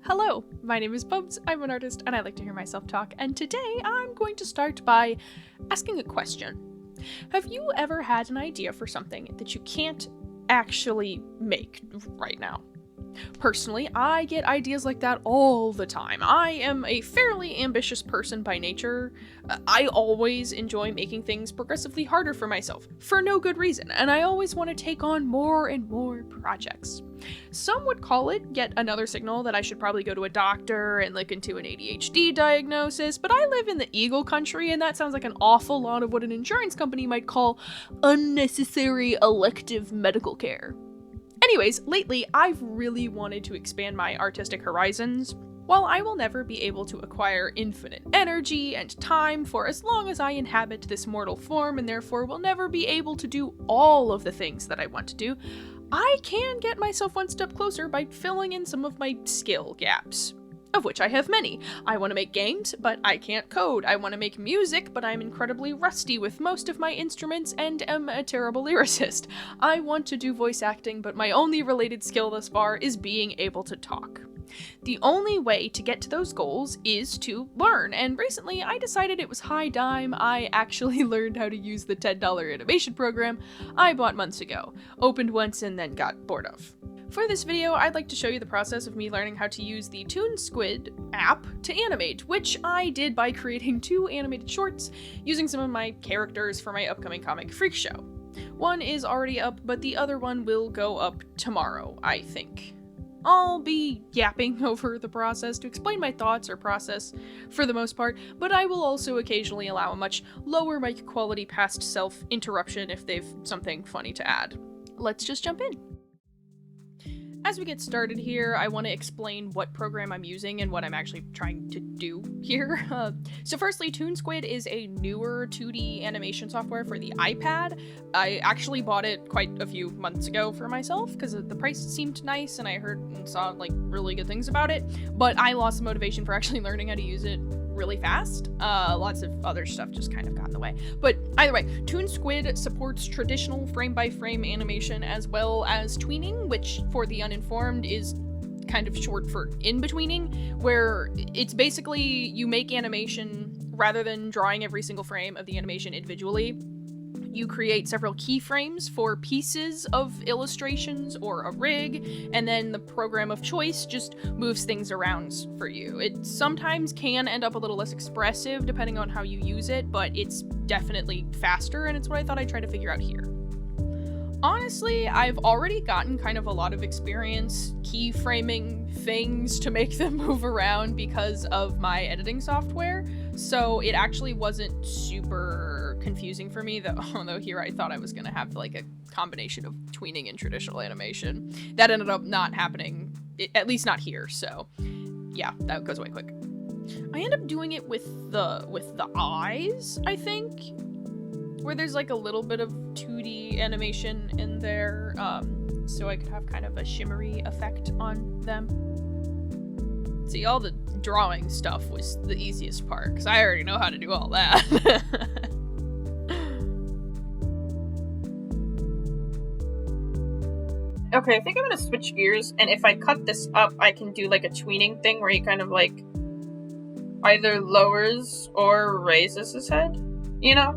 Hello, my name is Bubs, I'm an artist, and I like to hear myself talk, and today I'm going to start by asking a question. Have you ever had an idea for something that you can't actually make right now? Personally, I get ideas like that all the time. I am a fairly ambitious person by nature. I always enjoy making things progressively harder for myself, for no good reason, and I always want to take on more and more projects. Some would call it yet another signal that I should probably go to a doctor and look into an ADHD diagnosis, but I live in the Eagle country, and that sounds like an awful lot of what an insurance company might call unnecessary elective medical care. Anyways, lately, I've really wanted to expand my artistic horizons. While I will never be able to acquire infinite energy and time for as long as I inhabit this mortal form and therefore will never be able to do all of the things that I want to do, I can get myself one step closer by filling in some of my skill gaps. Of which I have many. I want to make games, but I can't code. I want to make music, but I'm incredibly rusty with most of my instruments and am a terrible lyricist. I want to do voice acting, but my only related skill thus far is being able to talk. The only way to get to those goals is to learn, and recently I decided it was high time I actually learned how to use the $10 animation program I bought months ago, opened once and then got bored of. For this video, I'd like to show you the process of me learning how to use the ToonSquid app to animate, which I did by creating 2 animated shorts using some of my characters for my upcoming comic freak show. One is already up, but the other one will go up tomorrow, I think. I'll be yapping over the process to explain my thoughts or process for the most part, but I will also occasionally allow a much lower mic quality past self interruption if they've something funny to add. Let's just jump in. As we get started here, I want to explain what program I'm using and what I'm actually trying to do here. So firstly, ToonSquid is a newer 2D animation software for the iPad. I actually bought it quite a few months ago for myself because the price seemed nice and I heard and saw like really good things about it, but I lost the motivation for actually learning how to use it really fast. Lots of other stuff just kind of got in the way. But either way, ToonSquid supports traditional frame-by-frame animation as well as tweening, which for the uninformed is kind of short for in-betweening, where it's basically you make animation rather than drawing every single frame of the animation individually. You create several keyframes for pieces of illustrations or a rig, and then the program of choice just moves things around for you. It sometimes can end up a little less expressive depending on how you use it, but it's definitely faster, and it's what I thought I'd try to figure out here. Honestly, I've already gotten kind of a lot of experience keyframing things to make them move around because of my editing software, so it actually wasn't super confusing for me, although here I thought I was gonna have like a combination of tweening and traditional animation. That ended up not happening, at least not here, so yeah, that goes away quick. I end up doing it with the eyes, I think, where there's like a little bit of 2D animation in there, so I could have kind of a shimmery effect on them. See, all the drawing stuff was the easiest part, because I already know how to do all that. Okay, I think I'm gonna switch gears, and if I cut this up, I can do like a tweening thing where he kind of like either lowers or raises his head, you know?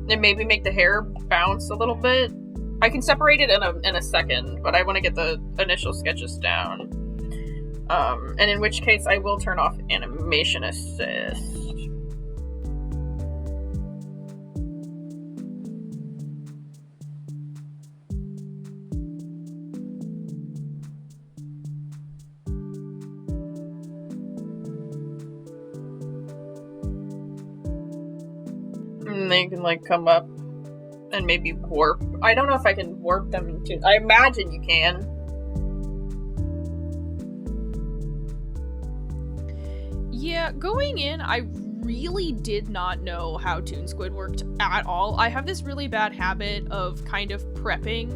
And maybe make the hair bounce a little bit. I can separate it in a second, but I want to get the initial sketches down. And in which case I will turn off animation assist. And they can like come up and maybe warp. I don't know if I can warp them into. I imagine you can. Yeah, going in, I really did not know how ToonSquid worked at all. I have this really bad habit of kind of prepping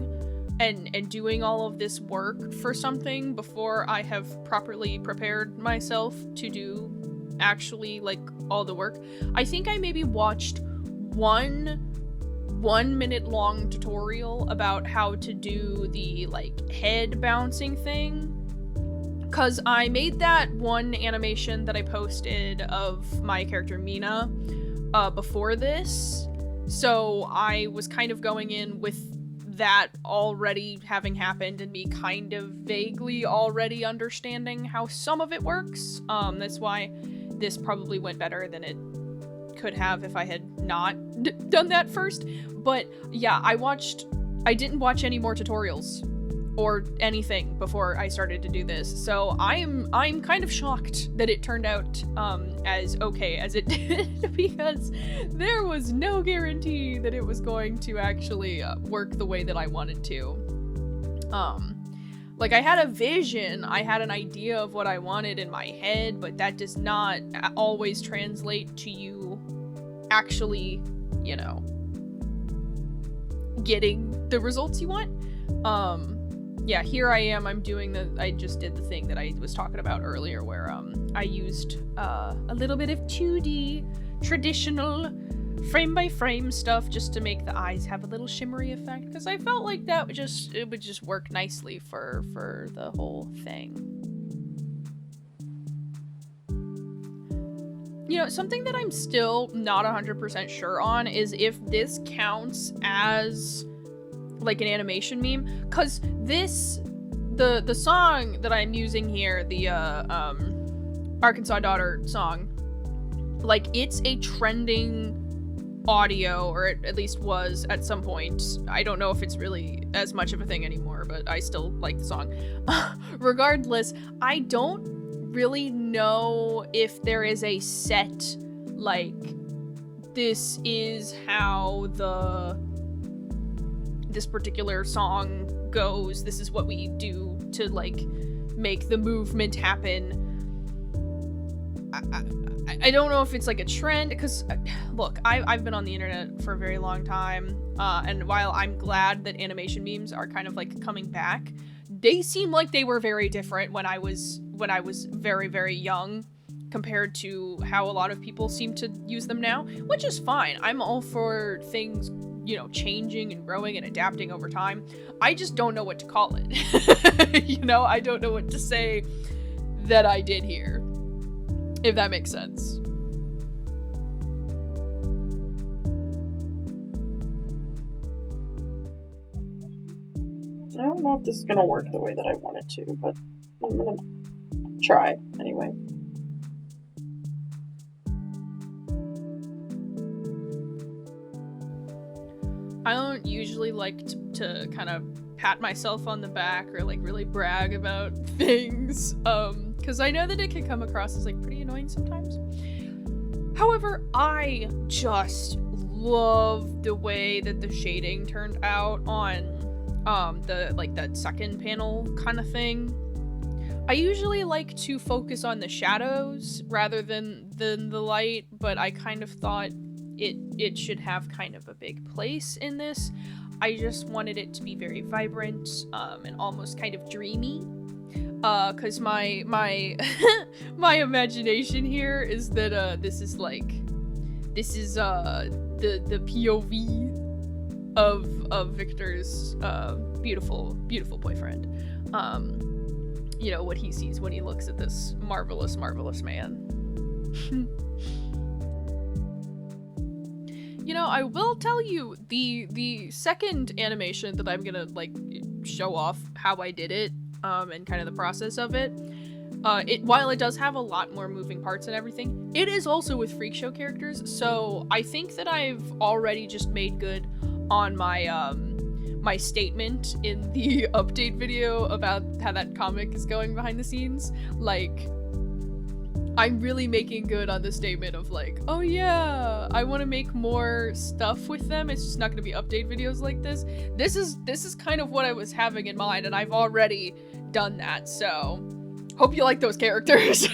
and doing all of this work for something before I have properly prepared myself to do actually like all the work. I think I maybe watched one 1-minute long tutorial about how to do the like head bouncing thing because I made that one animation that I posted of my character Mina before this, so I was kind of going in with that already having happened and me kind of vaguely already understanding how some of it works. That's why this probably went better than it could have if I had not done that first. But yeah, I didn't watch any more tutorials or anything before I started to do this, so I'm kind of shocked that it turned out as okay as it did, because there was no guarantee that it was going to actually work the way that I wanted to. Like, I had a vision, I had an idea of what I wanted in my head, but that does not always translate to you actually, you know, getting the results you want. Yeah, here I am, I just did the thing that I was talking about earlier, where I used a little bit of 2D traditional frame by frame stuff just to make the eyes have a little shimmery effect, because I felt like it would just work nicely for the whole thing. You know, something that I'm still not 100% sure on is if this counts as like an animation meme, because the song that I'm using here, the Arkansas Daughter song, like, it's a trending audio, or it at least was at some point. I don't know if it's really as much of a thing anymore, but I still like the song. Regardless, I don't really know if there is a set, like, this is how this particular song goes, this is what we do to, like, make the movement happen. I don't know if it's like a trend, because look, I've been on the internet for a very long time, and while I'm glad that animation memes are kind of like coming back, they seem like they were very different when I was very, very young compared to how a lot of people seem to use them now, which is fine. I'm all for things, you know, changing and growing and adapting over time. I just don't know what to call it. You know, I don't know what to say that I did here, if that makes sense. I don't know if this is gonna work the way that I want it to, but I'm gonna try anyway. I don't usually like to kind of pat myself on the back or like really brag about things, because I know that it can come across as like pretty annoying sometimes. However, I just love the way that the shading turned out on that second panel kind of thing. I usually like to focus on the shadows rather than the light, but I kind of thought it should have kind of a big place in this. I just wanted it to be very vibrant, and almost kind of dreamy. Cause my my imagination here is that this is the POV of Victor's beautiful boyfriend. You know, what he sees when he looks at this marvelous man. You know, I will tell you, the second animation that I'm gonna, like, show off how I did it, and kind of the process of it, while it does have a lot more moving parts and everything, it is also with freak show characters, so I think that I've already just made good on my, my statement in the update video about how that comic is going behind the scenes. Like, I'm really making good on the statement of like, oh yeah, I want to make more stuff with them. It's just not going to be update videos like this. This is kind of what I was having in mind, and I've already done that, so hope you like those characters.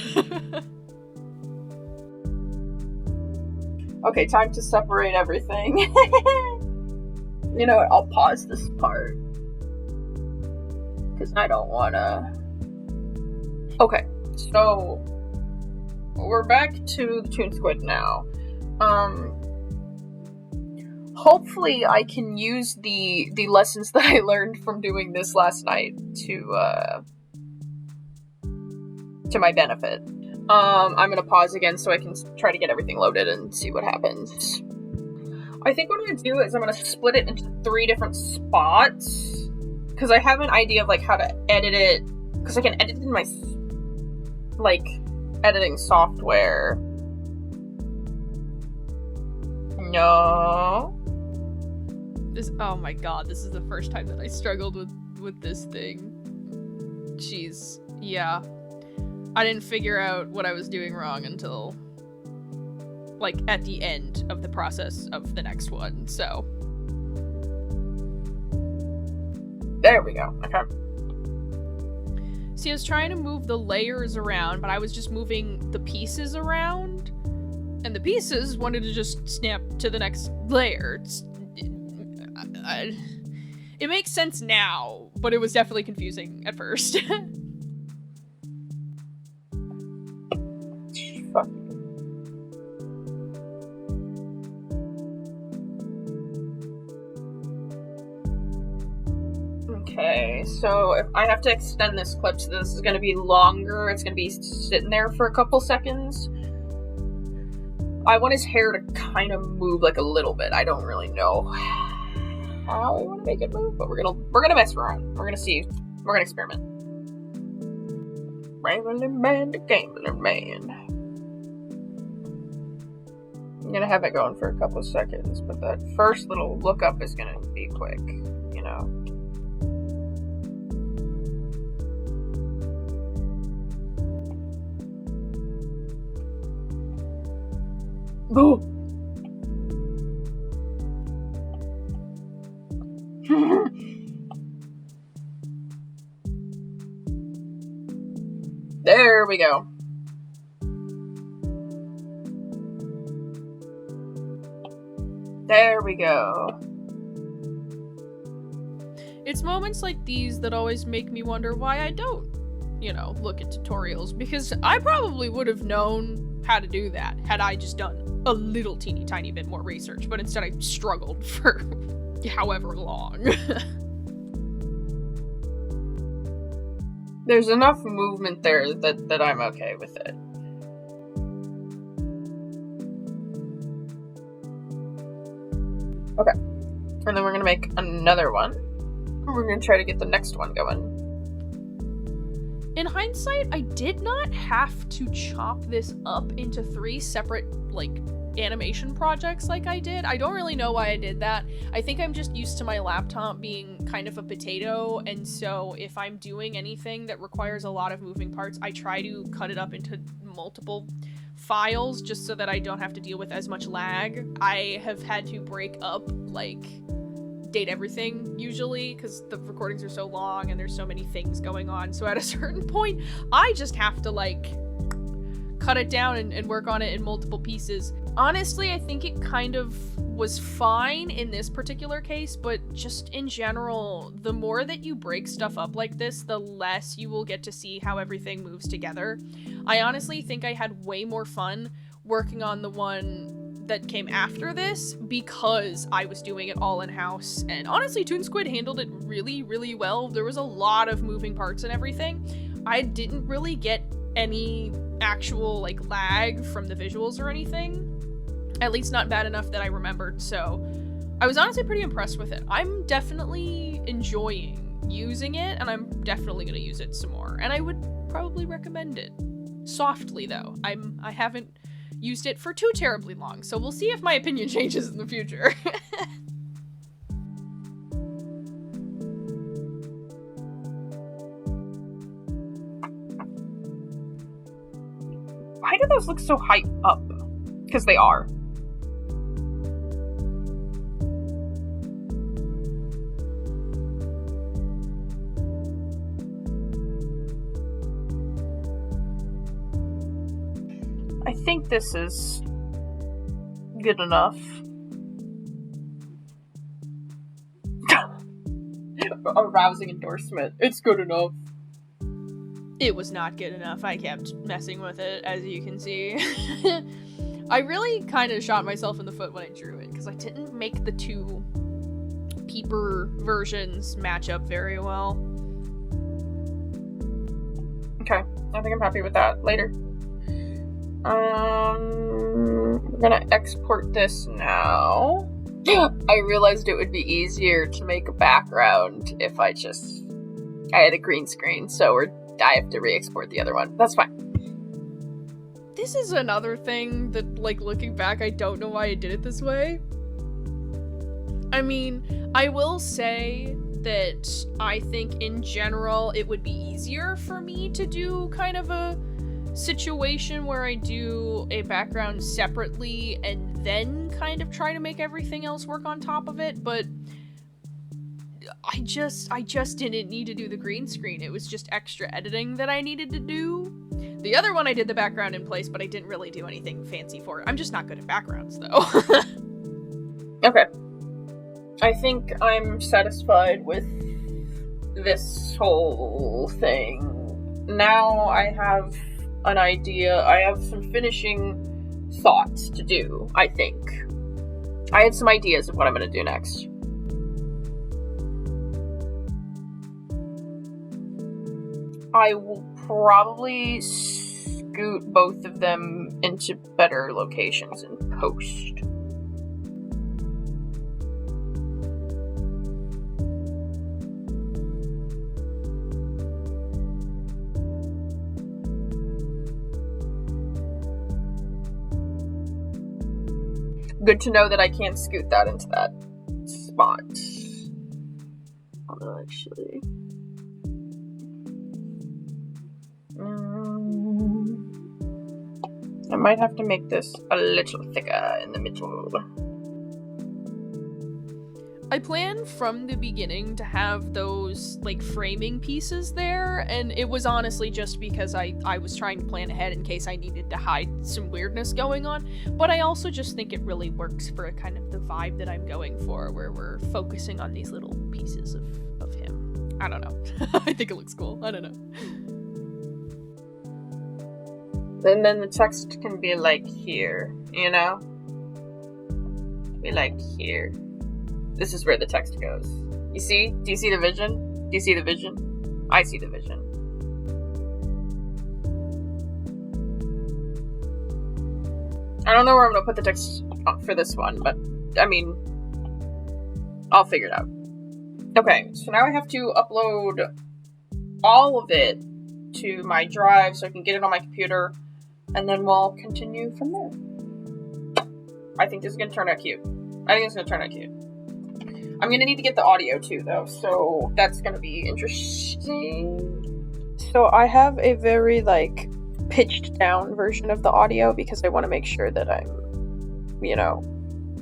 Okay, time to separate everything. You know what, I'll pause this part, because I don't want to... Okay, so we're back to the Toon Squid now. Hopefully I can use the lessons that I learned from doing this last night to to my benefit. I'm gonna pause again so I can try to get everything loaded and see what happens. I think what I'm gonna do is I'm gonna split it into 3 different spots, because I have an idea of like how to edit it, because I can edit it in my like editing software. No. Oh my god, this is the first time that I struggled with this thing. Jeez. Yeah. I didn't figure out what I was doing wrong until, like, at the end of the process of the next one, so. There we go. Okay. See, I was trying to move the layers around, but I was just moving the pieces around, and the pieces wanted to just snap to the next layer. It makes sense now, but it was definitely confusing at first. Fuck. Okay, so if I have to extend this clip, so this is going to be longer. It's going to be sitting there for a couple seconds. I want his hair to kind of move like a little bit. I don't really know how I want to make it move, but we're gonna mess around. We're gonna see. We're gonna experiment. Rambling man to gambling man. I'm gonna have it going for a couple seconds, but that first little look up is gonna be quick, you know. Boo! There we go. There we go. It's moments like these that always make me wonder why I don't, look at tutorials, because I probably would have known how to do that had I just done a little teeny tiny bit more research, but instead I struggled for however long. There's enough movement there that I'm okay with it. Okay. And then we're gonna make another one. We're gonna try to get the next one going. In hindsight, I did not have to chop this up into 3 separate, animation projects like I did. I don't really know why I did that. I think I'm just used to my laptop being kind of a potato, and so if I'm doing anything that requires a lot of moving parts, I try to cut it up into multiple files just so that I don't have to deal with as much lag. I have had to break up, date everything usually because the recordings are so long and there's so many things going on, so at a certain point I just have to cut it down and work on it in multiple pieces. Honestly, I think it kind of was fine in this particular case, but just in general, the more that you break stuff up like this, the less you will get to see how everything moves together. I honestly think I had way more fun working on the one that came after this because I was doing it all in-house, and honestly, Toon Squid handled it really, really well. There was a lot of moving parts and everything. I didn't really get any actual lag from the visuals or anything, at least not bad enough that I remembered, so I was honestly pretty impressed with it. I'm definitely enjoying using it, and I'm definitely gonna use it some more, and I would probably recommend it. Softly though. I haven't used it for too terribly long, so we'll see if my opinion changes in the future. Why do those look so high up? Because they are. I think this is good enough. A rousing endorsement. It's good enough. It was not good enough. I kept messing with it, as you can see. I really kind of shot myself in the foot when I drew it, because I didn't make the 2 peeper versions match up very well. Okay, I think I'm happy with that. Later. We're gonna export this now. I realized it would be easier to make a background if I had a green screen, so I have to re-export the other one. That's fine. This is another thing that, like, looking back, I don't know why I did it this way. I mean, I will say that I think in general it would be easier for me to do kind of a situation where I do a background separately and then kind of try to make everything else work on top of it, but I just didn't need to do the green screen. It was just extra editing that I needed to do. The other one I did the background in place, but I didn't really do anything fancy for it. I'm just not good at backgrounds, though. Okay. I think I'm satisfied with this whole thing. Now I have an idea. I have some finishing thoughts to do, I think. I have some ideas of what I'm going to do next. I will probably scoot both of them into better locations in post. Good to know that I can't scoot that into that spot. Although, actually... I might have to make this a little thicker in the middle. I planned from the beginning to have those, like, framing pieces there, and it was honestly just because I was trying to plan ahead in case I needed to hide some weirdness going on, but I also just think it really works for a kind of the vibe that I'm going for, where we're focusing on these little pieces of him. I don't know. I think it looks cool. I don't know. And then the text can be like here, you know? Be like here. This is where the text goes. You see? Do you see the vision? Do you see the vision? I see the vision. I don't know where I'm gonna put the text for this one, but, I mean, I'll figure it out. Okay, so now I have to upload all of it to my drive so I can get it on my computer, and then we'll continue from there. I think this is gonna turn out cute. I'm gonna need to get the audio too, though, so that's gonna be interesting. So I have a very, like, pitched down version of the audio because I want to make sure that I'm, you know,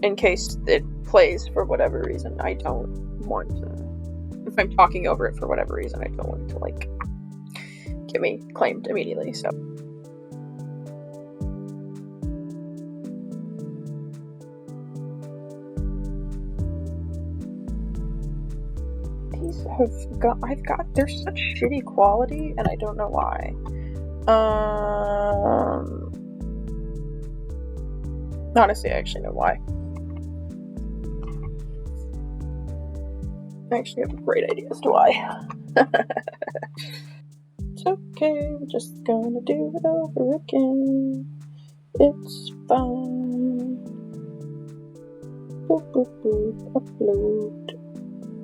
in case it plays for whatever reason, I don't want to, if I'm talking over it for whatever reason, I don't want it to, like, get me claimed immediately, so. They're such shitty quality, and I don't know why. Honestly, I actually know why. I actually have a great idea as to why. It's okay, we're just gonna do it over again. It's fine. Boop, boop, boop.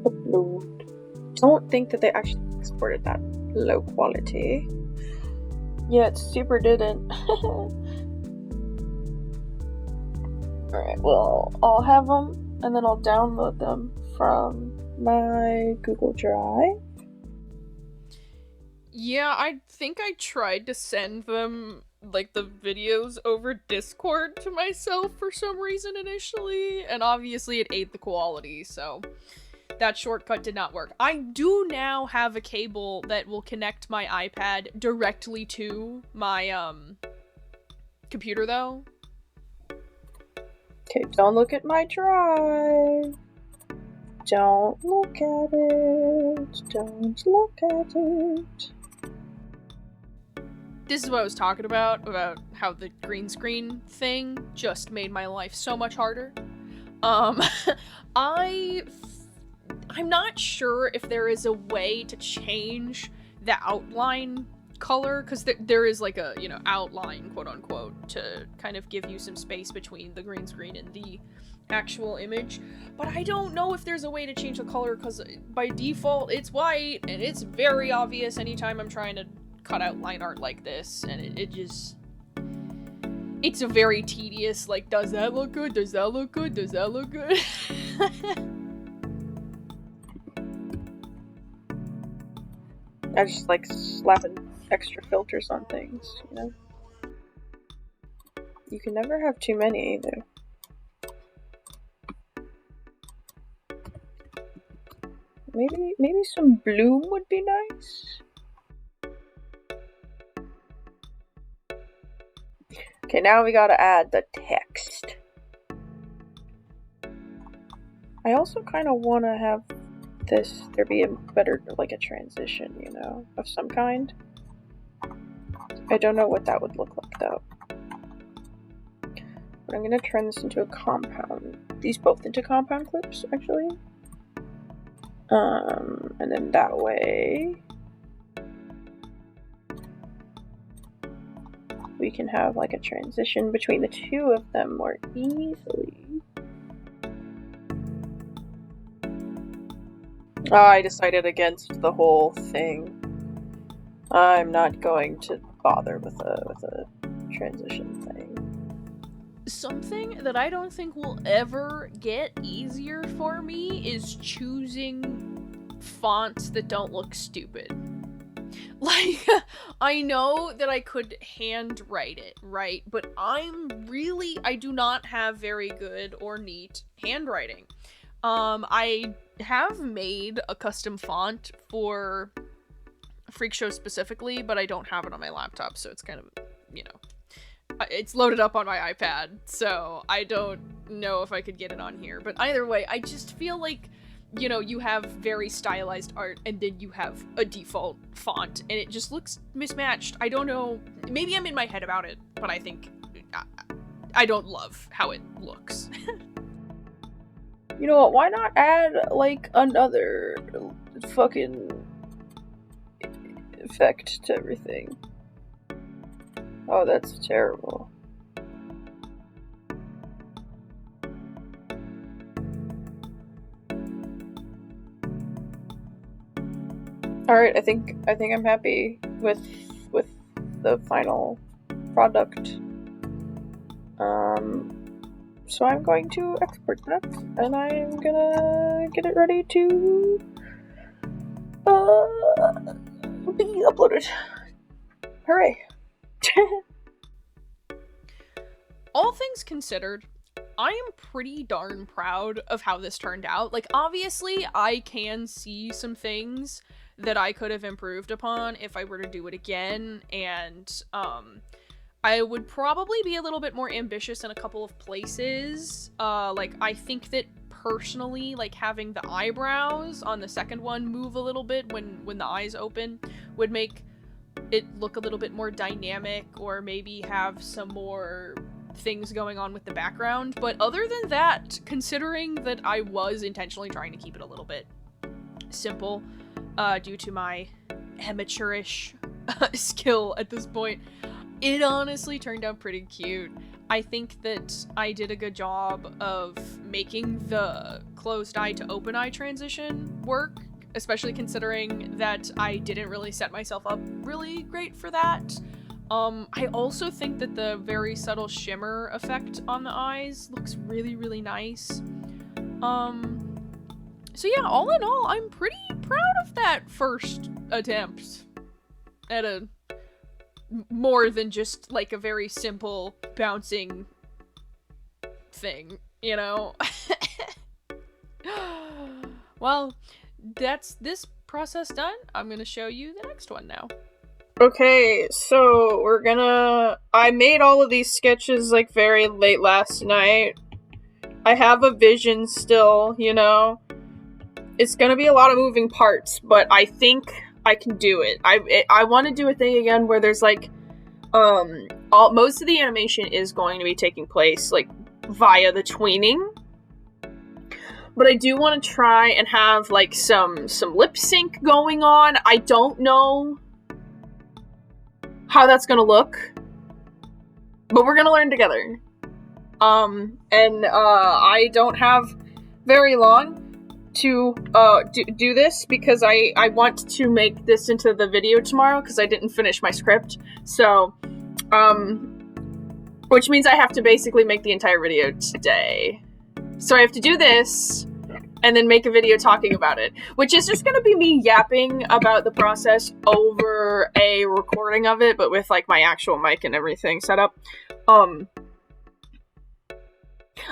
Upload. Don't think that they actually exported that low quality. Yeah, it super didn't. Alright, well, I'll have them, and then I'll download them from my Google Drive. Yeah, I think I tried to send them, like, the videos over Discord to myself for some reason initially, and obviously it ate the quality, so that shortcut did not work. I do now have a cable that will connect my iPad directly to my, computer, though. Okay, don't look at my drive. Don't look at it. Don't look at it. This is what I was talking about how the green screen thing just made my life so much harder. I'm not sure if there is a way to change the outline color, because there is like a, outline, quote unquote, to kind of give you some space between the green screen and the actual image. But I don't know if there's a way to change the color, because by default it's white, and it's very obvious anytime I'm trying to cut out line art like this, and it just... It's a very tedious, like, does that look good? Does that look good? Does that look good? I just like slapping extra filters on things, you know? You can never have too many either. Maybe some bloom would be nice. Okay, now we gotta add the text. I also kind of want to have there be a better, like, a transition, of some kind. I don't know what that would look like, though. But I'm gonna turn this into a compound. These both into compound clips, actually. And then that way... we can have, like, a transition between the two of them more easily. I decided against the whole thing. I'm not going to bother with a transition thing. Something that I don't think will ever get easier for me is choosing fonts that don't look stupid. Like, I know that I could handwrite it, right? But I do not have very good or neat handwriting. I have made a custom font for Freak Show specifically, but I don't have it on my laptop, so it's kind of, it's loaded up on my iPad, so I don't know if I could get it on here. But either way, I just feel like, you have very stylized art, and then you have a default font, and it just looks mismatched. I don't know, maybe I'm in my head about it, but I think I don't love how it looks. You know what, why not add, like, another fucking effect to everything? Oh, that's terrible. Alright, I think I'm happy with the final product. So I'm going to export that, and I'm gonna get it ready to be uploaded. Hooray! All things considered, I am pretty darn proud of how this turned out. Like, obviously, I can see some things that I could have improved upon if I were to do it again, and, I would probably be a little bit more ambitious in a couple of places. Like, I think that personally, like, having the eyebrows on the second one move a little bit when the eyes open would make it look a little bit more dynamic, or maybe have some more things going on with the background. But other than that, considering that I was intentionally trying to keep it a little bit simple, due to my amateurish skill at this point, it honestly turned out pretty cute. I think that I did a good job of making the closed eye to open eye transition work, especially considering that I didn't really set myself up really great for that. I also think that the very subtle shimmer effect on the eyes looks really, really nice. So yeah, all in all, I'm pretty proud of that first attempt at a more than just, like, a very simple bouncing thing, Well, that's this process done. I'm gonna show you the next one now. Okay, so I made all of these sketches, like, very late last night. I have a vision still, It's gonna be a lot of moving parts, but I think I can do it. I want to do a thing again where there's, like, most of the animation is going to be taking place, like, via the tweening. But I do want to try and have, like, some lip sync going on. I don't know how that's gonna look, but we're gonna learn together. I don't have very long to do this because I want to make this into the video tomorrow because I didn't finish my script. So, which means I have to basically make the entire video today. So I have to do this and then make a video talking about it, which is just going to be me yapping about the process over a recording of it, but with like my actual mic and everything set up. I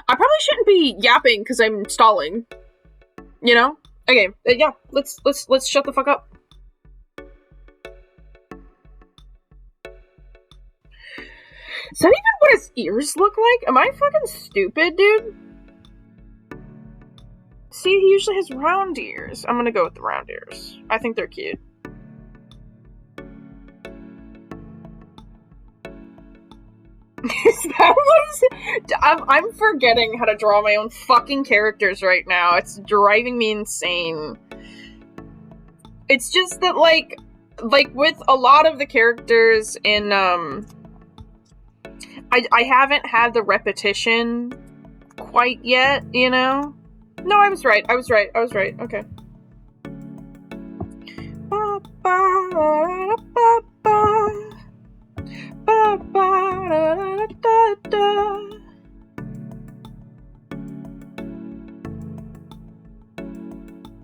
probably shouldn't be yapping because I'm stalling. You know? Okay, yeah, let's shut the fuck up. Is that even what his ears look like? Am I fucking stupid, dude? See, he usually has round ears. I'm gonna go with the round ears. I think they're cute. I'm forgetting how to draw my own fucking characters right now. It's driving me insane. It's just that, like with a lot of the characters in, I haven't had the repetition quite yet, you know? No, I was right. Okay.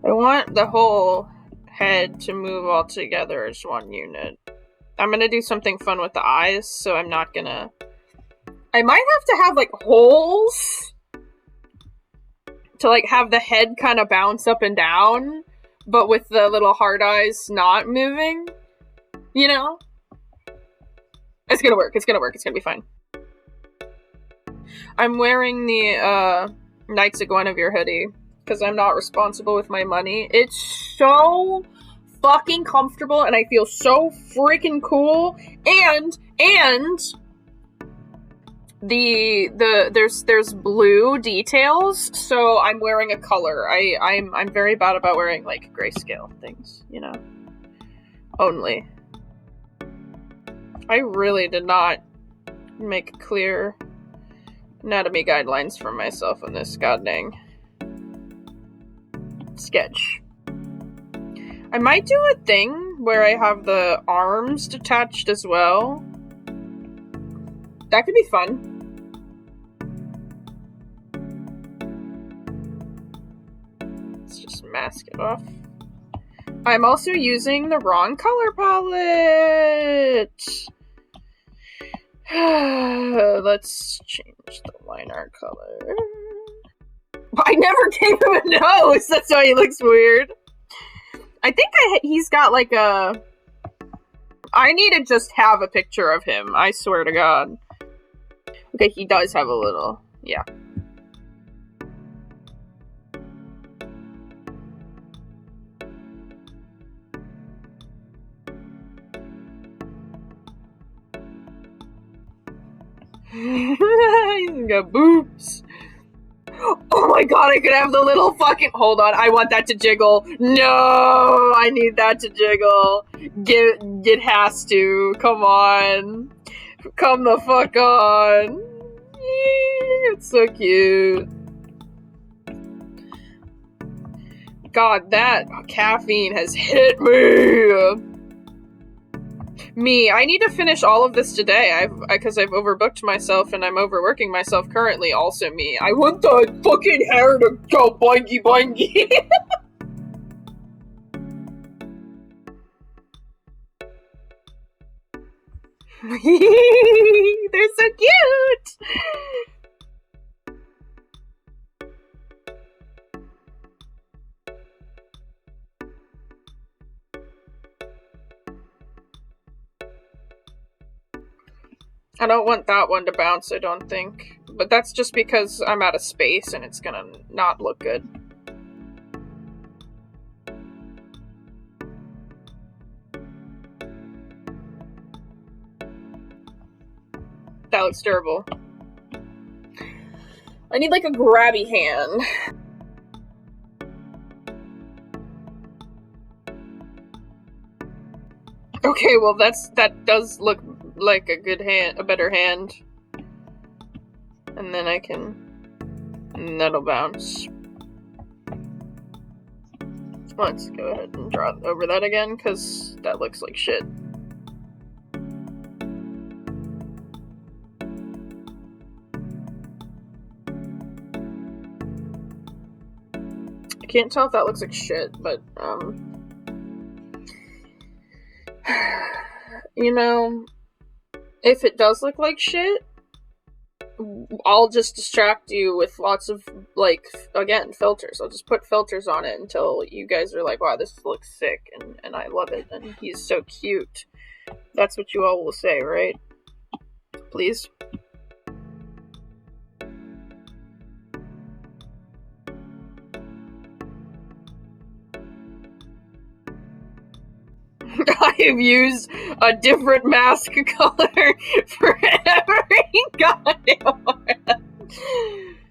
I want the whole head to move all together as one unit. I'm gonna do something fun with the eyes, so I'm not gonna... I might have to have, like, holes to, like, have the head kind of bounce up and down, but with the little hard eyes not moving. You know? It's gonna work. It's gonna be fine. I'm wearing the, Knights of Guinevere hoodie, because I'm not responsible with my money. It's so fucking comfortable, and I feel so freaking cool, and there's blue details, so I'm wearing a color. I'm very bad about wearing, like, grayscale things, you know? Only. I really did not make clear anatomy guidelines for myself in this goddamn sketch. I might do a thing where I have the arms detached as well. That could be fun. Let's just mask it off. I'm also using the wrong color palette. Let's change the line art color. I never gave him a nose! That's why he looks weird. I think he's got like a... I need to just have a picture of him, I swear to God. Okay, he does have a little... Yeah. He's got boobs. Oh my god, I could have the little fucking... Hold on, I want that to jiggle. No, I need that to jiggle. It has to. Come on. Come the fuck on. It's so cute. God, that caffeine has hit me. I need to finish all of this today, because I've overbooked myself and I'm overworking myself currently. Also me. I want the fucking hair to go boingy boingy. They're so cute! I don't want that one to bounce, I don't think. But that's just because I'm out of space and it's gonna not look good. That looks terrible. I need like a grabby hand. Okay, well that does look like a good hand, a better hand. And then I can... and that'll bounce. Let's go ahead and draw over that again, because that looks like shit. I can't tell if that looks like shit, but, you know, if it does look like shit, I'll just distract you with lots of, like, again, filters. I'll just put filters on it until you guys are like, wow, this looks sick, and I love it, and he's so cute. That's what you all will say, right? Please? I have used a different mask color for every goddamn one.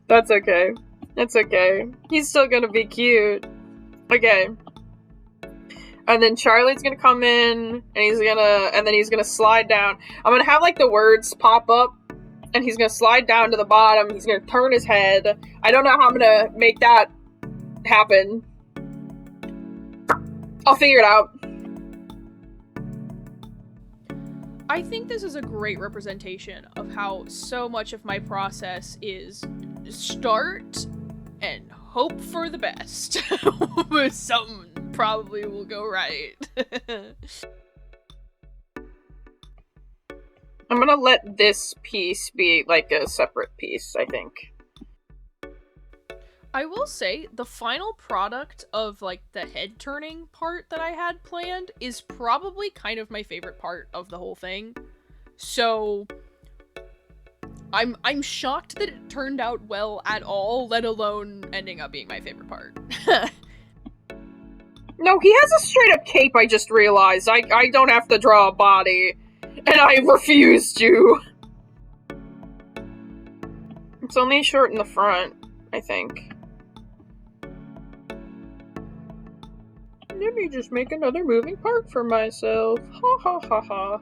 That's okay. That's okay. He's still gonna be cute. Okay. And then Charlie's gonna come in, and then he's gonna slide down. I'm gonna have, like, the words pop up, and he's gonna slide down to the bottom. He's gonna turn his head. I don't know how I'm gonna make that happen. I'll figure it out. I think this is a great representation of how so much of my process is start and hope for the best. Something probably will go right. I'm gonna let this piece be, like, a separate piece, I think. I will say, the final product of, like, the head turning part that I had planned is probably kind of my favorite part of the whole thing. So, I'm shocked that it turned out well at all, let alone ending up being my favorite part. No, he has a straight up cape, I just realized. I don't have to draw a body. And I refuse to. It's only short in the front, I think. Let me just make another moving part for myself. Ha ha ha ha.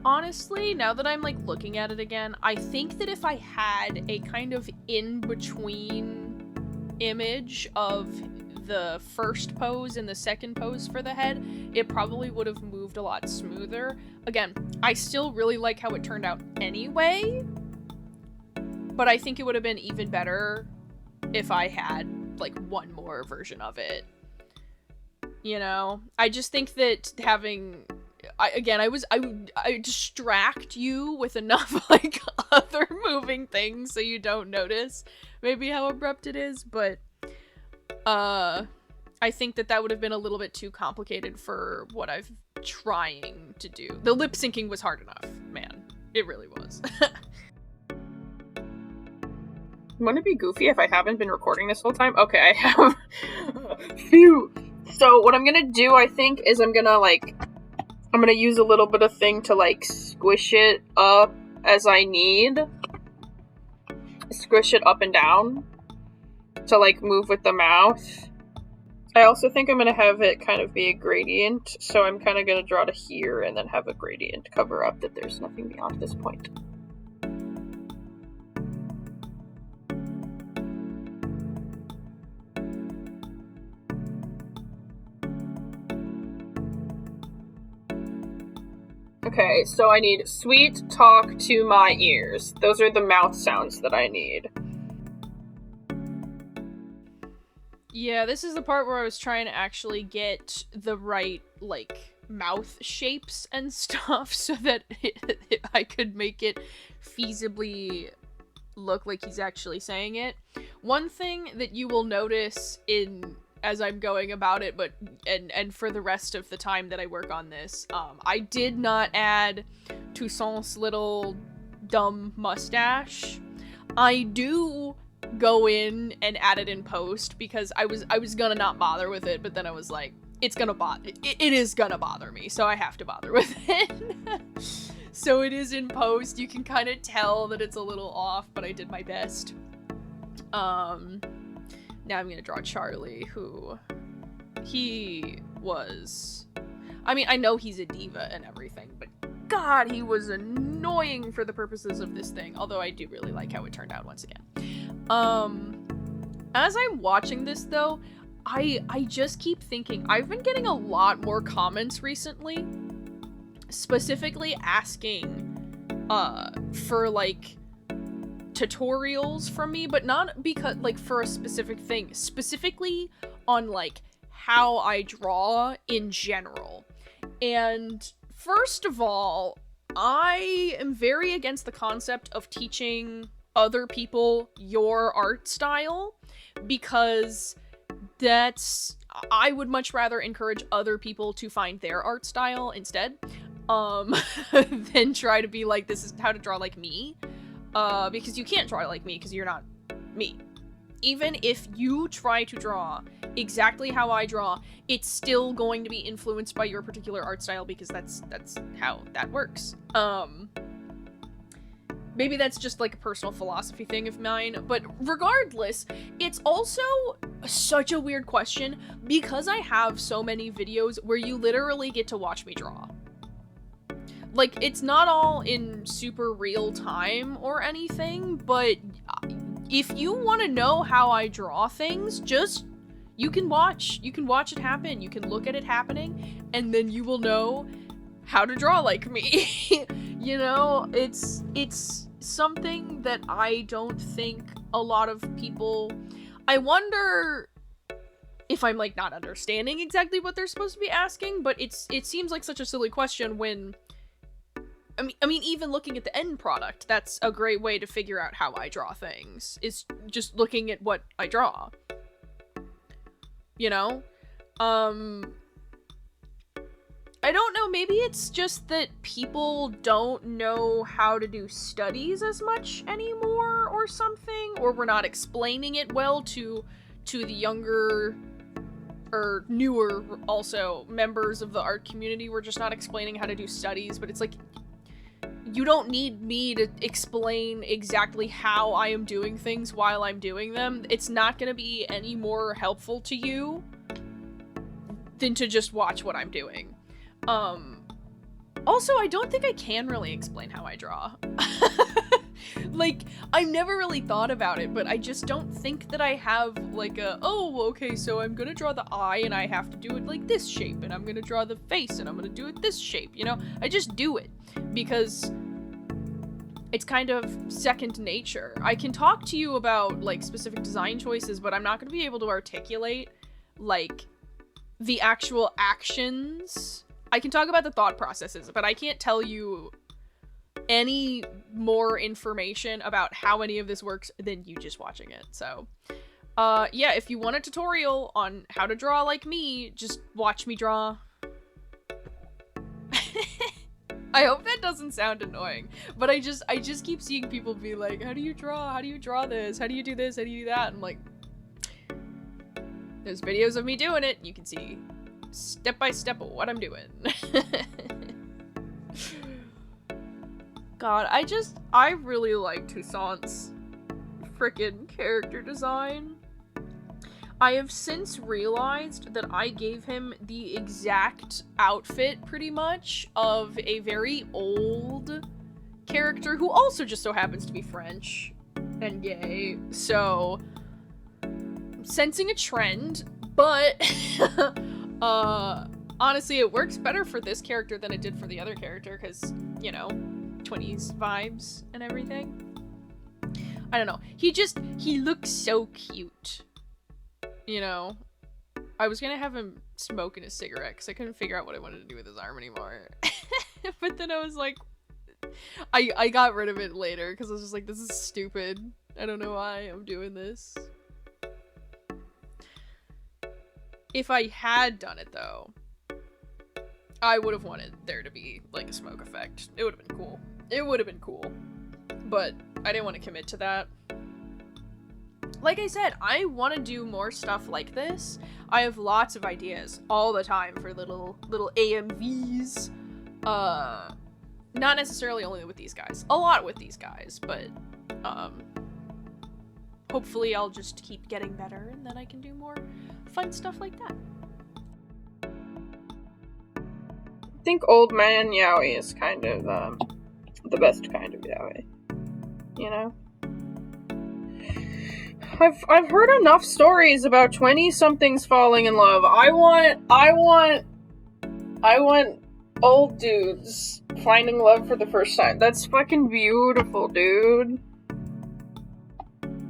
Honestly, now that I'm, like, looking at it again, I think that if I had a kind of in-between image of the first pose and the second pose for the head, it probably would have moved a lot smoother. Again, I still really like how it turned out anyway, but I think it would have been even better if I had, like, one more version of it. You know? I just think that having... I distract you with enough, like, other moving things so you don't notice maybe how abrupt it is, but I think that would have been a little bit too complicated for what I've trying to do. The lip syncing was hard enough, man. It really was. Wouldn't it be goofy if I haven't been recording this whole time? Okay, I have. Phew. So what I'm gonna do, I think, is I'm gonna use a little bit of thing to, like, squish it up as I need. Squish it up and down to, like, move with the mouth. I also think I'm gonna have it kind of be a gradient, so I'm kind of gonna draw to here and then have a gradient cover up that there's nothing beyond this point. Okay, so I need sweet talk to my ears. Those are the mouth sounds that I need. Yeah, this is the part where I was trying to actually get the right, like, mouth shapes and stuff so that I could make it feasibly look like he's actually saying it. One thing that you will notice as I'm going about it, and for the rest of the time that I work on this, I did not add Toussaint's little dumb mustache. I do go in and add it in post because I was gonna not bother with it, but then I was like, it is gonna bother me, so I have to bother with it. So it is in post. You can kind of tell that it's a little off, but I did my best. Now I'm gonna draw Charlie, who he was... I mean, I know he's a diva and everything, but God, he was annoying for the purposes of this thing, although I do really like how it turned out once again. As I'm watching this, though, I just keep thinking, I've been getting a lot more comments recently, specifically asking, for, like, tutorials from me, but not because, like, for a specific thing, specifically on, like, how I draw in general. And first of all, I am very against the concept of teaching other people your art style, because I would much rather encourage other people to find their art style instead, than try to be like, this is how to draw like me, because you can't draw like me because you're not me. Even if you try to draw exactly how I draw, it's still going to be influenced by your particular art style, because that's how that works. Maybe that's just like a personal philosophy thing of mine, but regardless, it's also such a weird question because I have so many videos where you literally get to watch me draw. Like, it's not all in super real time or anything, but if you want to know how I draw things, you can watch it happen, you can look at it happening, and then you will know how to draw like me. You know, it's something that I don't think a lot of people... I wonder if I'm, like, not understanding exactly what they're supposed to be asking, but it seems like such a silly question when... I mean, even looking at the end product, that's a great way to figure out how I draw things, is just looking at what I draw. You know? I don't know, maybe it's just that people don't know how to do studies as much anymore or something, or we're not explaining it well to the younger or newer also members of the art community. We're just not explaining how to do studies, but it's like, you don't need me to explain exactly how I am doing things while I'm doing them. It's not going to be any more helpful to you than to just watch what I'm doing. Also, I don't think I can really explain how I draw. Like, I've never really thought about it, but I just don't think that I have, like, oh, okay, so I'm gonna draw the eye, and I have to do it, like, this shape, and I'm gonna draw the face, and I'm gonna do it this shape, you know? I just do it, because it's kind of second nature. I can talk to you about, like, specific design choices, but I'm not gonna be able to articulate, like, the actual actions. I can talk about the thought processes, but I can't tell you any more information about how any of this works than you just watching it. So, yeah, if you want a tutorial on how to draw like me, just watch me draw. I hope that doesn't sound annoying, but I just keep seeing people be like, how do you draw? How do you draw this? How do you do this? How do you do that? I'm like, there's videos of me doing it. You can see step by step what I'm doing. God, I really like Toussaint's frickin' character design. I have since realized that I gave him the exact outfit, pretty much, of a very old character who also just so happens to be French and gay. So, I'm sensing a trend, but honestly, it works better for this character than it did for the other character, because, you know, 20s vibes and everything. I don't know. He looks so cute. You know? I was gonna have him smoking a cigarette because I couldn't figure out what I wanted to do with his arm anymore. But then I was like, I got rid of it later because I was just like, this is stupid. I don't know why I'm doing this. If I had done it though, I would have wanted there to be like a smoke effect. It would have been cool. It would have been cool. But I didn't want to commit to that. Like I said, I want to do more stuff like this. I have lots of ideas all the time for little AMVs. Not necessarily only with these guys. A lot with these guys, but hopefully I'll just keep getting better and then I can do more fun stuff like that. think old man yaoi is kind of the best kind of yaoi. You know? I've heard enough stories about 20-somethings falling in love. I want old dudes finding love for the first time. That's fucking beautiful, dude.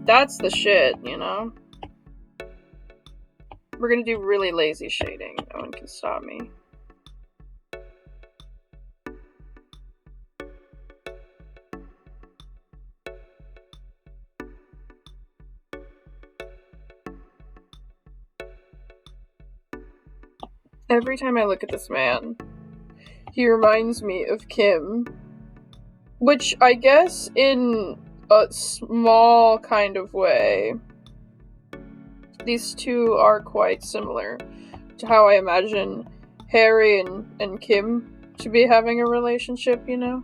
That's the shit, you know? We're gonna do really lazy shading. No one can stop me. Every time I look at this man, he reminds me of Kim. Which I guess in a small kind of way, these two are quite similar to how I imagine Harry and Kim to be having a relationship, you know?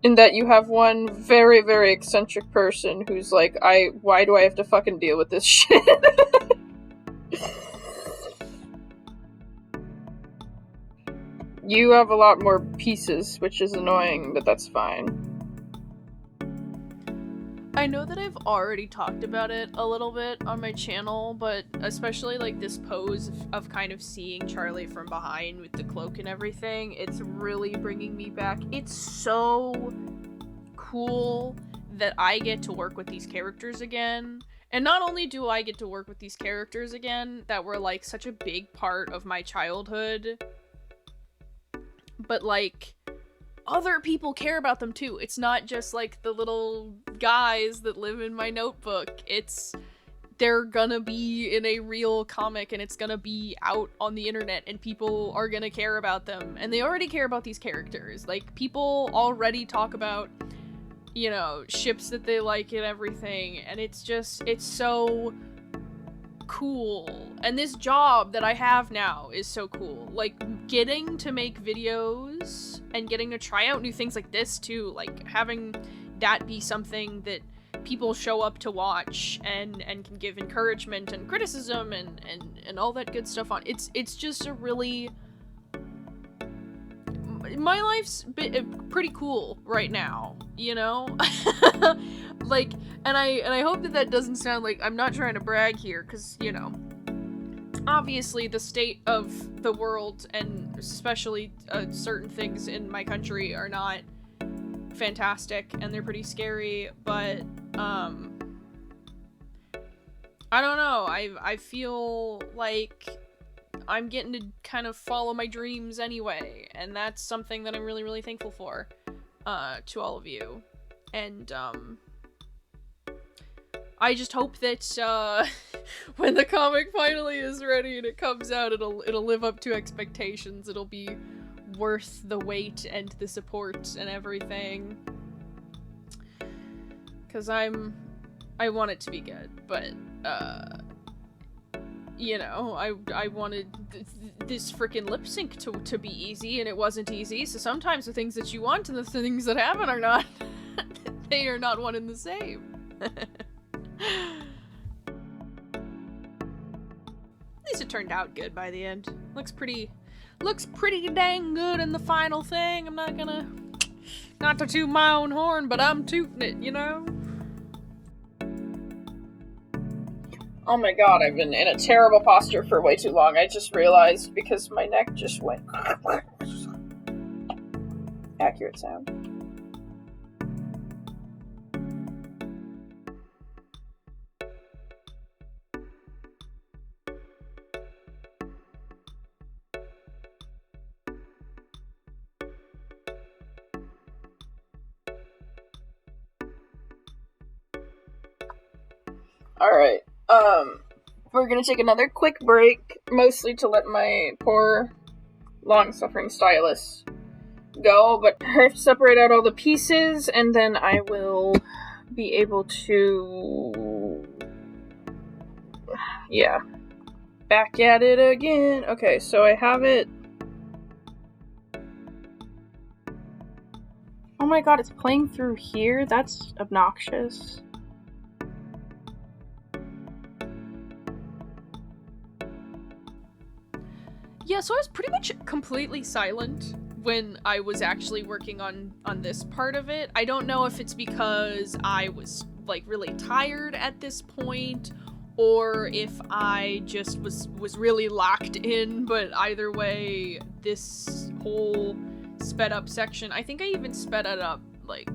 In that you have one very, very eccentric person who's like, why do I have to fucking deal with this shit? You have a lot more pieces, which is annoying, but that's fine. I know that I've already talked about it a little bit on my channel, but especially like this pose of kind of seeing Charlie from behind with the cloak and everything, it's really bringing me back. It's so cool that I get to work with these characters again. And not only do I get to work with these characters again that were like such a big part of my childhood, but like other people care about them too. It's not just like the little guys that live in my notebook. They're gonna be in a real comic and it's gonna be out on the internet and people are gonna care about them. And they already care about these characters. Like, people already talk about, you know, ships that they like and everything. And it's so cool. And this job that I have now is so cool. Like, getting to make videos and getting to try out new things like this too, like having that be something that people show up to watch and can give encouragement and criticism and all that good stuff on. It's just a really, my life's pretty cool right now, you know? Like, and I hope that doesn't sound like I'm not trying to brag here, because, you know, obviously the state of the world and especially certain things in my country are not fantastic and they're pretty scary, but I don't know, I feel like I'm getting to kind of follow my dreams anyway, and that's something that I'm really, really thankful for to all of you. And I just hope that when the comic finally is ready and it comes out, it'll live up to expectations. It'll be worth the wait and the support and everything. 'Cause I want it to be good, but you know, I wanted this freaking lip sync to be easy, and it wasn't easy. So sometimes the things that you want and the things that happen are not they are not one and the same. At least it turned out good by the end. Looks pretty dang good in the final thing. I'm not gonna, not to toot my own horn, but I'm tooting it, you know? Oh my god, I've been in a terrible posture for way too long. I just realized because my neck just went. Accurate sound. Alright, we're gonna take another quick break, mostly to let my poor, long-suffering stylist go, but I have to separate out all the pieces, and then I will be able to, yeah, back at it again. Okay, so I have it. Oh my god, it's playing through here? That's obnoxious. Yeah, so I was pretty much completely silent when I was actually working on this part of it. I don't know if it's because I was like really tired at this point, or if I just was really locked in, but either way, this whole sped up section, I think I even sped it up like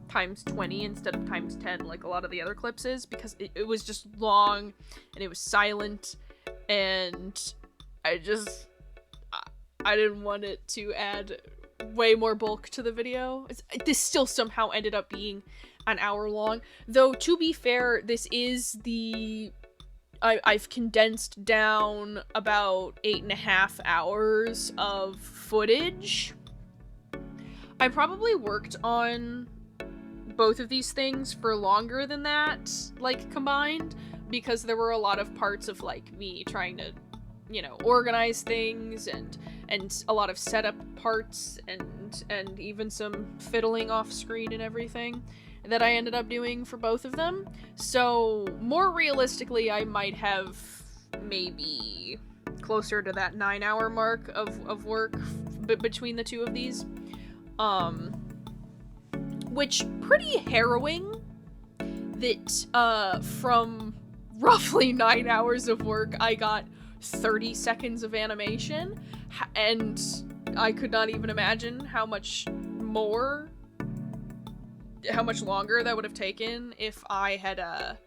times 20 instead of times 10 like a lot of the other clips is, because it was just long and it was silent, and I didn't want it to add way more bulk to the video. This still somehow ended up being an hour long, though to be fair, this is I've condensed down about 8.5 hours of footage. I probably worked on both of these things for longer than that, like, combined, because there were a lot of parts of, like, me trying to, you know, organize things, and a lot of setup parts, and even some fiddling off screen and everything that I ended up doing for both of them. So more realistically, I might have maybe closer to that 9-hour mark of work between the two of these, which pretty harrowing that from roughly 9 hours of work I got 30 seconds of animation, and I could not even imagine how much longer that would have taken if I had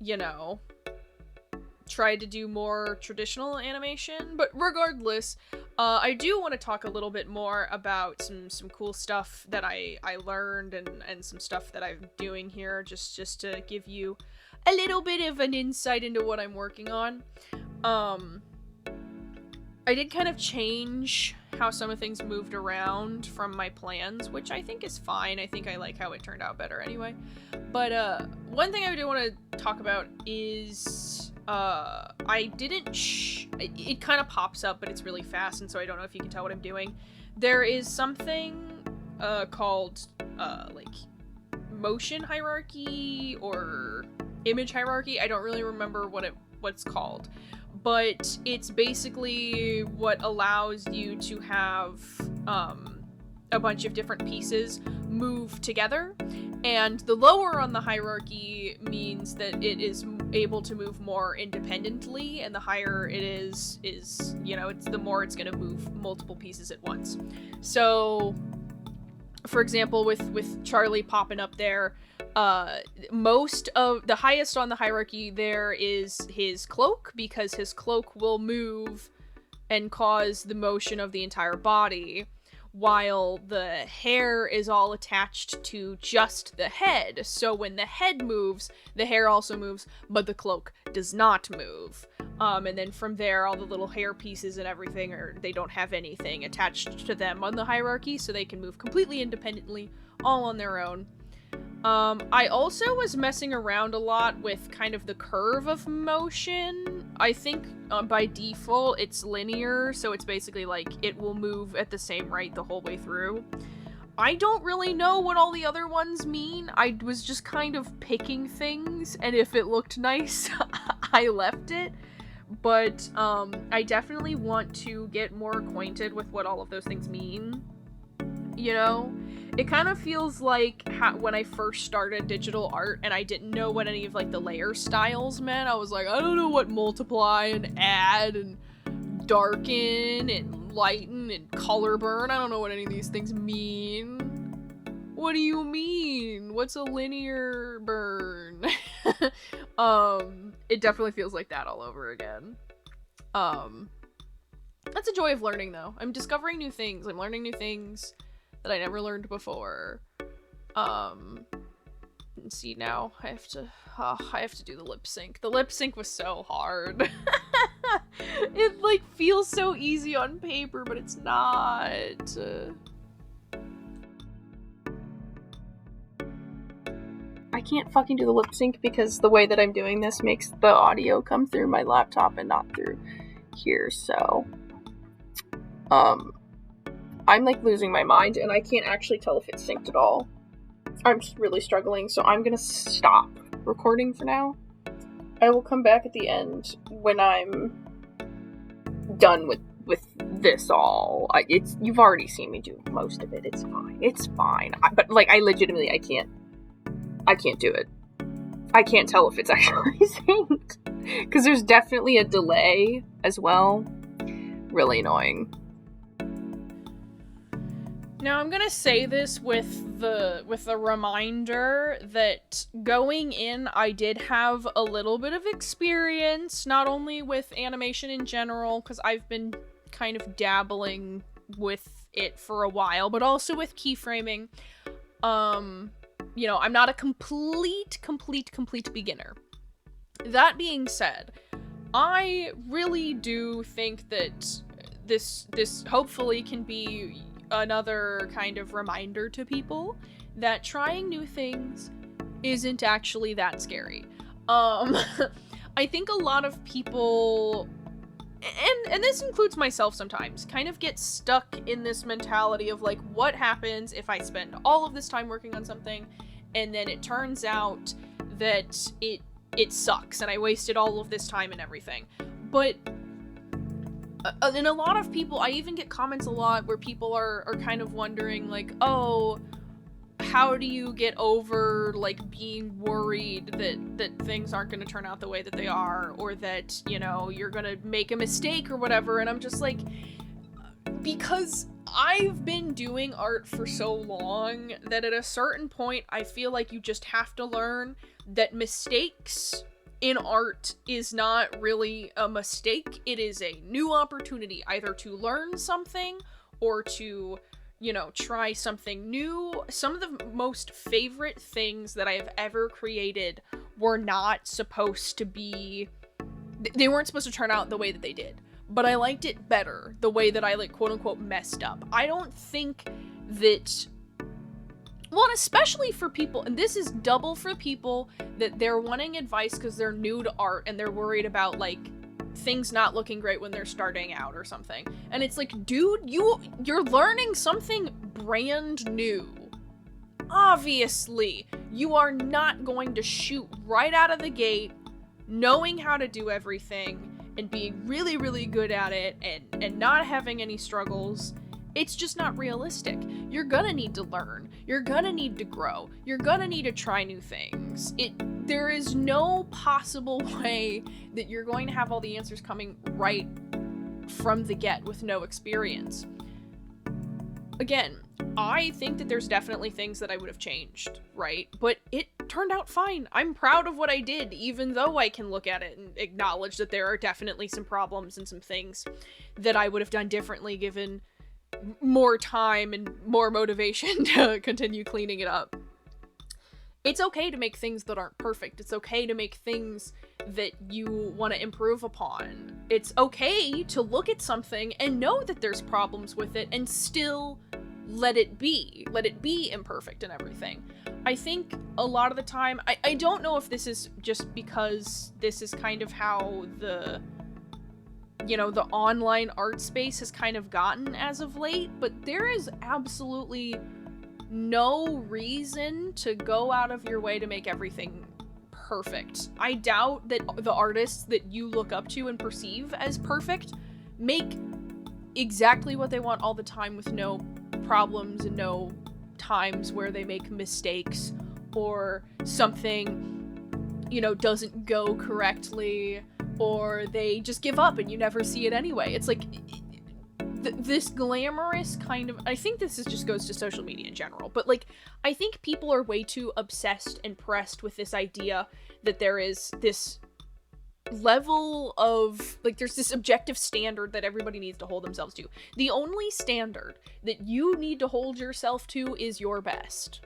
you know, tried to do more traditional animation. But regardless, I do want to talk a little bit more about some cool stuff that I learned, and some stuff that I'm doing here, just to give you a little bit of an insight into what I'm working on. I did kind of change how some of things moved around from my plans, which I think is fine. I think I like how it turned out better anyway. But one thing I do want to talk about is I didn't it kind of pops up, but it's really fast, and so I don't know if you can tell what I'm doing. There is something called like motion hierarchy or image hierarchy. I don't really remember what's called, but it's basically what allows you to have a bunch of different pieces move together, and the lower on the hierarchy means that it is able to move more independently, and the higher it is, you know, it's the more it's going to move multiple pieces at once. So for example, with Charlie popping up there, most of the highest on the hierarchy there is his cloak, because his cloak will move and cause the motion of the entire body, while the hair is all attached to just the head. So when the head moves, the hair also moves, but the cloak does not move. And then from there, all the little hair pieces and everything, they don't have anything attached to them on the hierarchy, so they can move completely independently, all on their own. I also was messing around a lot with kind of the curve of motion. I think by default it's linear, so it's basically like it will move at the same rate the whole way through. I don't really know what all the other ones mean. I was just kind of picking things, and if it looked nice, I left it. But I definitely want to get more acquainted with what all of those things mean. You know? It kind of feels like when I first started digital art and I didn't know what any of like the layer styles meant. I was like, I don't know what multiply and add and darken and lighten and color burn. I don't know what any of these things mean. What do you mean? What's a linear burn? It definitely feels like that all over again. That's a joy of learning, though. I'm discovering new things. I'm learning new things that I never learned before. See, now I have to do the lip sync. The lip sync was so hard. It like feels so easy on paper, but it's not. I can't fucking do the lip sync because the way that I'm doing this makes the audio come through my laptop and not through here, so I'm like losing my mind, and I can't actually tell if it's synced at all. I'm just really struggling, so I'm gonna stop recording for now. I will come back at the end when I'm done with this all. You've already seen me do most of it. It's fine. But like, I legitimately, I can't do it. I can't tell if it's actually synced because there's definitely a delay as well. Really annoying. Now I'm gonna say this with the reminder that going in, I did have a little bit of experience, not only with animation in general, because I've been kind of dabbling with it for a while, but also with keyframing. You know, I'm not a complete beginner. That being said, I really do think that this hopefully can be another kind of reminder to people that trying new things isn't actually that scary. I think a lot of people, and this includes myself sometimes, kind of get stuck in this mentality of like, what happens if I spend all of this time working on something and then it turns out that it sucks and I wasted all of this time and everything. But and a lot of people, I even get comments a lot where people are kind of wondering like, oh, how do you get over like being worried that things aren't going to turn out the way that they are, or that, you know, you're going to make a mistake or whatever. And I'm just like, because I've been doing art for so long that at a certain point I feel like you just have to learn that mistakes in art is not really a mistake. It is a new opportunity, either to learn something or to, you know, try something new. Some of the most favorite things that I have ever created were not supposed to be, they weren't supposed to turn out the way that they did, but I liked it better the way that I, like, quote unquote messed up. I don't think that, well, especially for people, and this is double for people that they're wanting advice because they're new to art and they're worried about, like, things not looking great when they're starting out or something. And it's like, dude, you're learning something brand new. Obviously, you are not going to shoot right out of the gate knowing how to do everything and being really, really good at it and not having any struggles. It's just not realistic. You're gonna need to learn. You're gonna need to grow. You're gonna need to try new things. There is no possible way that you're going to have all the answers coming right from the get with no experience. Again, I think that there's definitely things that I would have changed, right? But it turned out fine. I'm proud of what I did, even though I can look at it and acknowledge that there are definitely some problems and some things that I would have done differently given more time and more motivation to continue cleaning it up. It's okay to make things that aren't perfect. It's okay to make things that you want to improve upon. It's okay to look at something and know that there's problems with it and still let it be imperfect and everything. I think a lot of the time, I don't know if this is just because this is kind of how the online art space has kind of gotten as of late, but there is absolutely no reason to go out of your way to make everything perfect. I doubt that the artists that you look up to and perceive as perfect make exactly what they want all the time with no problems and no times where they make mistakes or something, doesn't go correctly, or they just give up and you never see it anyway. It's like this glamorous kind of, I think this just goes to social media in general, but like, I think people are way too obsessed and pressed with this idea that there is this level of, like, there's this objective standard that everybody needs to hold themselves to. The only standard that you need to hold yourself to is your best.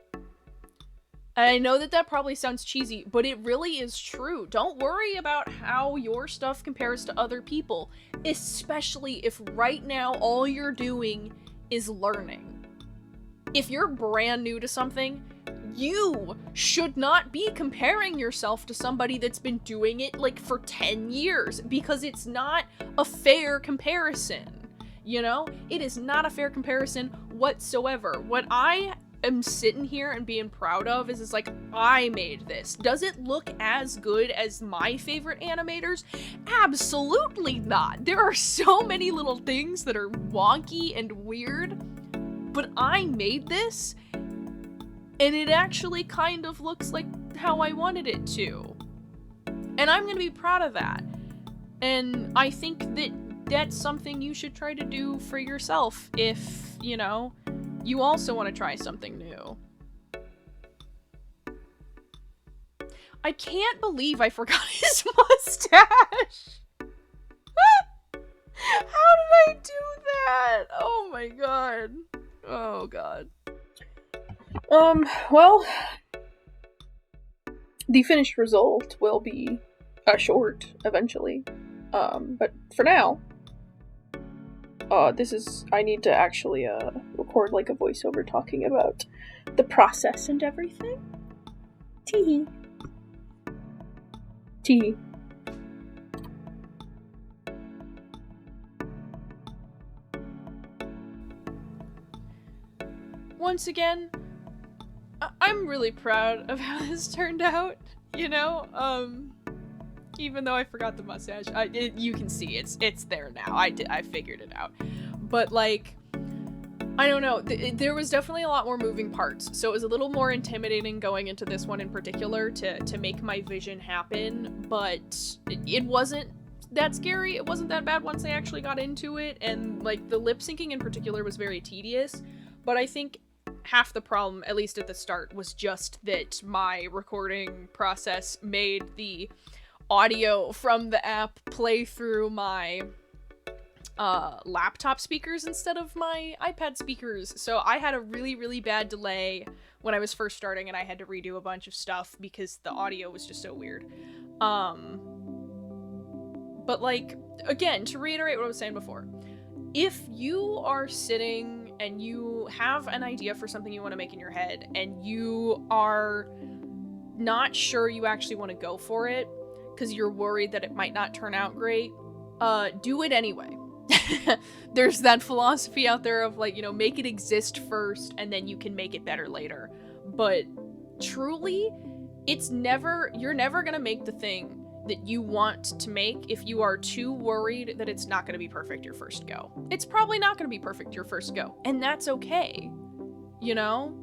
And I know that probably sounds cheesy, but it really is true. Don't worry about how your stuff compares to other people, especially if right now all you're doing is learning. If you're brand new to something, you should not be comparing yourself to somebody that's been doing it like for 10 years, because it's not a fair comparison. It is not a fair comparison whatsoever. What I am sitting here and being proud of is like, I made this. Does it look as good as my favorite animators? Absolutely not. There are so many little things that are wonky and weird, but I made this, and it actually kind of looks like how I wanted it to. And I'm gonna be proud of that. And I think that that's something you should try to do for yourself if, you know, you also want to try something new. I can't believe I forgot his mustache! How did I do that? Oh my god. Oh god. Well, the finished result will be a short eventually. But for now, I need to actually, record, like, a voiceover talking about the process and everything. Teehee. Teehee. Once again, I'm really proud of how this turned out, you know? Even though I forgot the mustache, you can see it's there now. I figured it out. But, like, I don't know. There was definitely a lot more moving parts, so it was a little more intimidating going into this one in particular to make my vision happen, but it wasn't that scary. It wasn't that bad once I actually got into it, and, like, the lip syncing in particular was very tedious, but I think half the problem, at least at the start, was just that my recording process made the audio from the app play through my laptop speakers instead of my iPad speakers. So I had a really, really bad delay when I was first starting, and I had to redo a bunch of stuff because the audio was just so weird. But, like, again, to reiterate what I was saying before, if you are sitting and you have an idea for something you want to make in your head and you are not sure you actually want to go for it because you're worried that it might not turn out great, do it anyway. There's that philosophy out there of, like, you know, make it exist first and then you can make it better later. But truly, you're never gonna make the thing that you want to make if you are too worried that it's not gonna be perfect your first go. It's probably not gonna be perfect your first go, and that's okay, you know?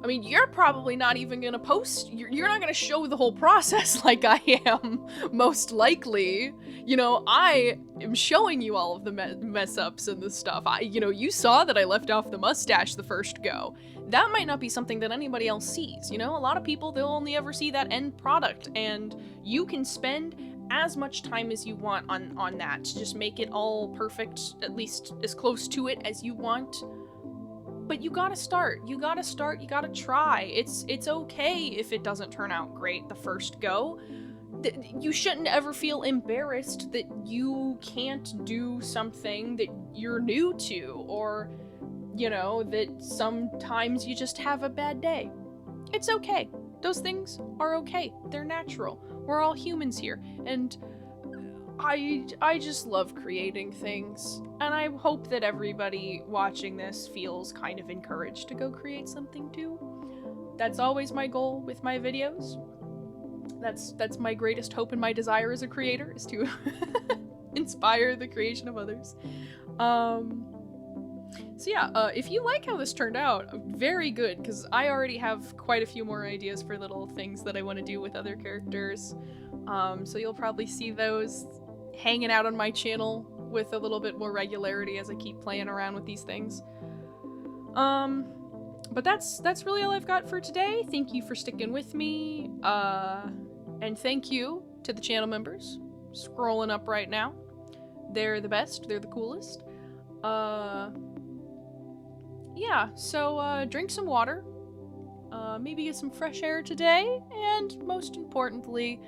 I mean, you're probably not even gonna post, you're not gonna show the whole process like I am, most likely. You know, I am showing you all of the mess ups and the stuff. You know, you saw that I left off the mustache the first go. That might not be something that anybody else sees, you know? A lot of people, they'll only ever see that end product, and you can spend as much time as you want on that to just make it all perfect, at least as close to it as you want. But you gotta start, you gotta try. It's okay if it doesn't turn out great the first go. You shouldn't ever feel embarrassed that you can't do something that you're new to, or, you know, that sometimes you just have a bad day. It's okay. Those things are okay. They're natural. We're all humans here, and I just love creating things, and I hope that everybody watching this feels kind of encouraged to go create something too. That's always my goal with my videos. That's my greatest hope and my desire as a creator, is to inspire the creation of others. So yeah, if you like how this turned out, very good, because I already have quite a few more ideas for little things that I want to do with other characters. So you'll probably see those hanging out on my channel with a little bit more regularity as I keep playing around with these things. But that's really all I've got for today. Thank you for sticking with me, and thank you to the channel members scrolling up right now. They're the best, they're the coolest. Yeah, so drink some water, maybe get some fresh air today, and most importantly,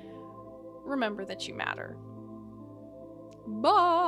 remember that you matter. Bye!